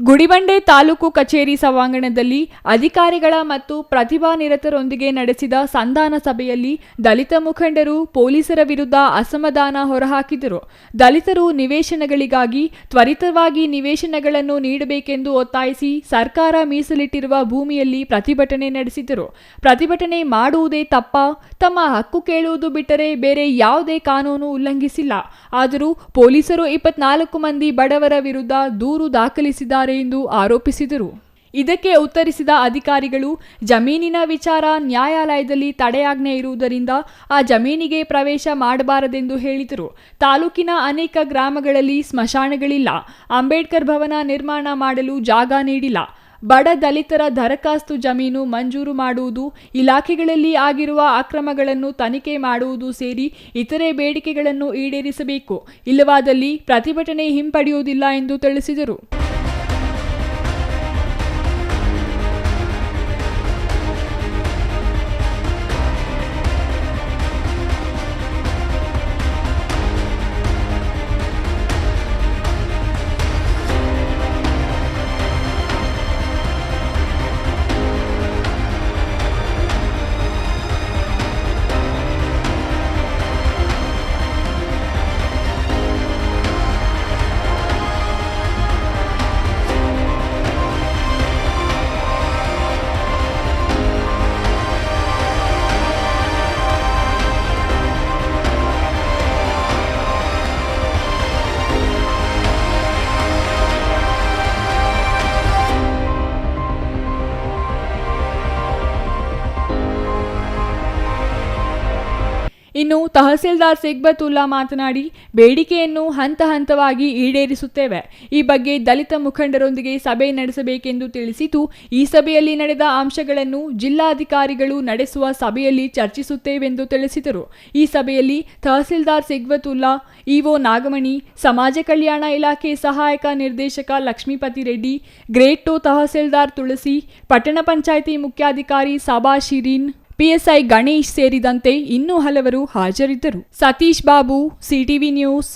ಗುಡಿಬಂಡೆ ತಾಲೂಕು ಕಚೇರಿ ಸಭಾಂಗಣದಲ್ಲಿ ಅಧಿಕಾರಿಗಳ ಮತ್ತು ಪ್ರತಿಭಾನಿರತರೊಂದಿಗೆ ನಡೆಸಿದ ಸಂಧಾನ ಸಭೆಯಲ್ಲಿ ದಲಿತ ಮುಖಂಡರು ಪೊಲೀಸರ ವಿರುದ್ಧ ಅಸಮಾಧಾನ ಹೊರಹಾಕಿದರು. ದಲಿತರು ನಿವೇಶನಗಳಿಗಾಗಿ ತ್ವರಿತವಾಗಿ ನಿವೇಶನಗಳನ್ನು ನೀಡಬೇಕೆಂದು ಒತ್ತಾಯಿಸಿ ಸರ್ಕಾರ ಮೀಸಲಿಟ್ಟಿರುವ ಭೂಮಿಯಲ್ಲಿ ಪ್ರತಿಭಟನೆ ನಡೆಸಿದರು. ಪ್ರತಿಭಟನೆ ಮಾಡುವುದೇ ತಪ್ಪ? ತಮ್ಮ ಹಕ್ಕು ಕೇಳುವುದು ಬಿಟ್ಟರೆ ಬೇರೆ ಯಾವುದೇ ಕಾನೂನು ಉಲ್ಲಂಘಿಸಿಲ್ಲ. ಆದರೂ ಪೊಲೀಸರು 24 ಮಂದಿ ಬಡವರ ವಿರುದ್ಧ ದೂರು ದಾಖಲಿಸಿದ್ದಾರೆ ಎಂದು ಆರೋಪಿಸಿದರು. ಇದಕ್ಕೆ ಉತ್ತರಿಸಿದ ಅಧಿಕಾರಿಗಳು, ಜಮೀನಿನ ವಿಚಾರ ನ್ಯಾಯಾಲಯದಲ್ಲಿ ತಡೆಯಾಜ್ಞೆ ಇರುವುದರಿಂದ ಆ ಜಮೀನಿಗೆ ಪ್ರವೇಶ ಮಾಡಬಾರದೆಂದು ಹೇಳಿದರು. ತಾಲೂಕಿನ ಅನೇಕ ಗ್ರಾಮಗಳಲ್ಲಿ ಸ್ಮಶಾನಗಳಿಲ್ಲ. ಅಂಬೇಡ್ಕರ್ ಭವನ ನಿರ್ಮಾಣ ಮಾಡಲು ಜಾಗ ನೀಡಿಲ್ಲ. ಬಡ ದಲಿತರ ದರಖಾಸ್ತು ಜಮೀನು ಮಂಜೂರು ಮಾಡುವುದು, ಇಲಾಖೆಗಳಲ್ಲಿ ಆಗಿರುವ ಅಕ್ರಮಗಳನ್ನು ತನಿಖೆ ಮಾಡುವುದು ಸೇರಿ ಇತರೆ ಬೇಡಿಕೆಗಳನ್ನು ಈಡೇರಿಸಬೇಕು. ಇಲ್ಲವಾದಲ್ಲಿ ಪ್ರತಿಭಟನೆ ಹಿಂಪಡೆಯುವುದಿಲ್ಲ ಎಂದು ತಿಳಿಸಿದರು. ಇನ್ನು ತಹಸೀಲ್ದಾರ್ ಸಿಗ್ಬತುಲ್ಲಾ ಮಾತನಾಡಿ, ಬೇಡಿಕೆಯನ್ನು ಹಂತ ಹಂತವಾಗಿ ಈಡೇರಿಸುತ್ತೇವೆ. ಈ ಬಗ್ಗೆ ದಲಿತ ಮುಖಂಡರೊಂದಿಗೆ ಸಭೆ ನಡೆಸಬೇಕೆಂದು ತಿಳಿಸಿತು. ಈ ಸಭೆಯಲ್ಲಿ ನಡೆದ ಅಂಶಗಳನ್ನು ಜಿಲ್ಲಾಧಿಕಾರಿಗಳು ನಡೆಸುವ ಸಭೆಯಲ್ಲಿ ಚರ್ಚಿಸುತ್ತೇವೆಂದು ತಿಳಿಸಿದರು. ಈ ಸಭೆಯಲ್ಲಿ ತಹಸೀಲ್ದಾರ್ ಸಿಗ್ಬತುಲ್ಲಾ, ಇಒ ನಾಗಮಣಿ, ಸಮಾಜ ಕಲ್ಯಾಣ ಇಲಾಖೆ ಸಹಾಯಕ ನಿರ್ದೇಶಕ ಲಕ್ಷ್ಮೀಪತಿ ರೆಡ್ಡಿ, ಗ್ರೇಡ್ 2 ತಹಸೀಲ್ದಾರ್ ತುಳಸಿ, ಪಟ್ಟಣ ಪಂಚಾಯಿತಿ ಮುಖ್ಯಾಧಿಕಾರಿ ಸಬಾ ಶಿರೀನ್, ಪಿಎಸ್ಐ ಗಣೇಶ್ ಸೇರಿದಂತೆ ಇನ್ನೂ ಹಲವರು ಹಾಜರಿದ್ದರು. Satish Babu, CTV news.